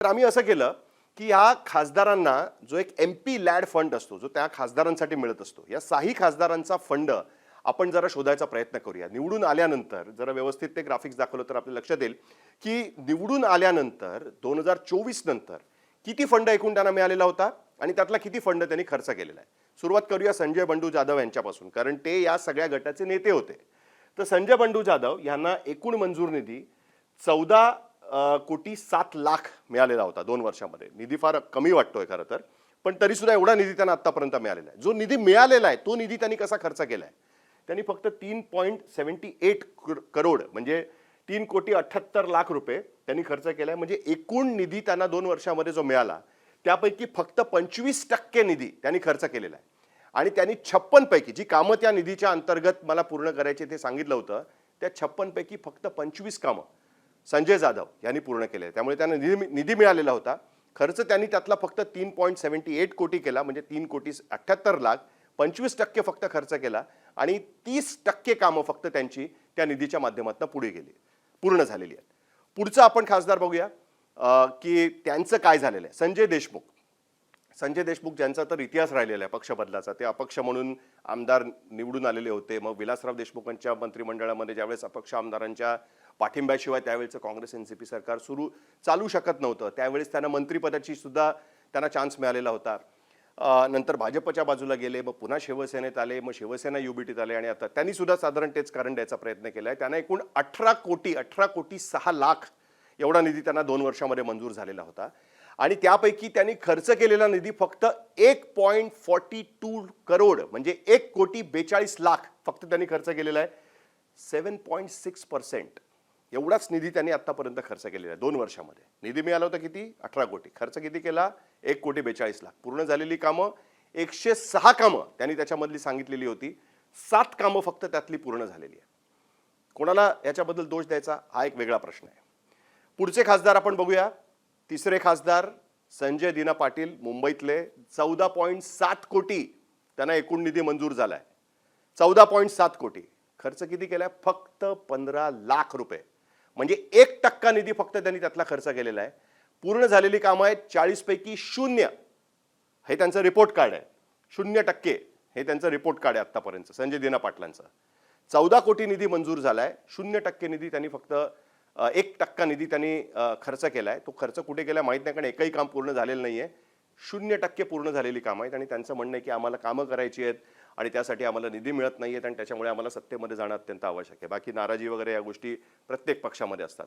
तर आम्ही असं केलं की या खासदारांना जो एक MP लॅड फंड असतो, जो त्या खासदारांसाठी मिळत असतो, या 6 खासदारांचा फंड आपण जरा शोधायचा प्रयत्न करूया. निवडून आल्यानंतर जरा व्यवस्थित ते ग्राफिक्स दाखवलं तर आपल्याला लक्षात येईल की निवडून आल्यानंतर 2024 नंतर किती फंड एकूण त्यांना मिळालेला होता आणि त्यातला किती फंड त्यांनी खर्च केलेला आहे. सुरुवात करूया संजय बंडू जाधव यांच्यापासून, कारण ते या सगळ्या गटाचे नेते होते. तर संजय बंडू जाधव यांना एकूण मंजूर निधी 14,07,00,000 मिळालेला होता 2 वर्षामध्ये. निधी फार कमी वाटतोय खरं तर, पण तरी सुद्धा एवढा निधी त्यांना आतापर्यंत मिळालेला आहे. जो निधी मिळालेला आहे तो निधी त्यांनी कसा खर्च केलाय? त्यांनी फक्त 3.78 करोड म्हणजे 3,78,00,000 रुपये त्यांनी खर्च केलाय. म्हणजे एकूण निधी त्यांना 2 वर्षामध्ये जो मिळाला त्यापैकी फक्त 25% निधी त्यांनी खर्च केलेला आहे. आणि त्यांनी 56 पैकी जी कामं त्या निधीच्या अंतर्गत मला पूर्ण करायची ते सांगितलं होतं, त्या 56 पैकी फक्त 25 कामं संजय जाधव यांनी पूर्ण केले. त्यामुळे त्यांना निधी मिळालेला होता. खर्च त्यांनी त्यातला फक्त 3.78 कोटी केला, म्हणजे 3,78,00,000. 25% फक्त खर्च केला आणि 30% कामं फक्त त्यांची त्या निधीच्या माध्यमातून पूर्ण झालेली आहेत. पुढचा आपण खासदार बघूया की त्यांचं काय झालेलं आहे. संजय देशमुख ज्यांचा तर इतिहास राहिलेला आहे पक्ष बदलाचा. ते अपक्ष म्हणून आमदार निवडून आलेले होते. मग विलासराव देशमुखांच्या मंत्रिमंडळामध्ये ज्यावेळेस अपक्ष आमदारांच्या पाठिंब्याशिवाय त्यावेळेचं काँग्रेस NCP सरकार चालू शकत नव्हतं, त्यावेळेस त्यांना मंत्रिपदाची सुद्धा त्यांना चान्स मिळालेला होता. नंतर भाजपच्या बाजूला गेले, मग पुन्हा शिवसेनेत आले, मग शिवसेना UBTत आले आणि आता त्यांनी सुद्धा साधारण तेच कारण द्यायचा प्रयत्न केला आहे. त्यांना एकूण 18,06,00,000 एवढा निधी त्यांना 2 वर्षामध्ये मंजूर झालेला होता. आणि त्यापैकी त्यांनी खर्च केलेला निधी फक्त 1.42 करोड म्हणजे 1,42,00,000 फक्त त्यांनी खर्च केलेला आहे. 7.6% एवढाच निधी त्यांनी आतापर्यंत खर्च केलेला आहे 2 वर्षामध्ये. निधी मिळाला होता किती? 18 कोटी. खर्च किती केला? 1,42,00,000. पूर्ण झालेली कामं 106 कामं त्यांनी त्याच्यामधली सांगितलेली होती. 7 कामं फक्त त्यातली पूर्ण झालेली आहे. कोणाला याच्याबद्दल दोष द्यायचा हा एक वेगळा प्रश्न आहे. पुढचे खासदार आपण बघूया. तिसरे खासदार संजय दीना पाटील मुंबईतले. 14.7 कोटी त्यांना एकूण निधी मंजूर झालाय. 14.7 कोटी. खर्च किती केलाय? फक्त 15 लाख रुपये. म्हणजे 1% निधी फक्त त्यांनी त्यातला खर्च केलेला आहे. पूर्ण झालेली कामं आहेत 40 पैकी 0. हे त्यांचं रिपोर्ट कार्ड आहे. 0% हे त्यांचं रिपोर्ट कार्ड आहे आतापर्यंत संजय दीना पाटलांचं. 14 कोटी निधी मंजूर झालाय. 0% निधी त्यांनी फक्त 1% निधी त्यांनी खर्च केलाय. तो खर्च कुठे केलाय माहित नाही, कारण एकही काम पूर्ण झालेलं नाहीये. 0% पूर्ण झालेली कामं आहेत आणि त्यांचं म्हणणं आहे की आम्हाला कामं करायची आहेत आणि त्यासाठी आम्हाला निधी मिळत नाहीयेत आणि त्याच्यामुळे आम्हाला सत्तेमध्ये जाणं अत्यंत आवश्यक आहे. बाकी नाराजी वगैरे या गोष्टी प्रत्येक पक्षामध्ये असतात.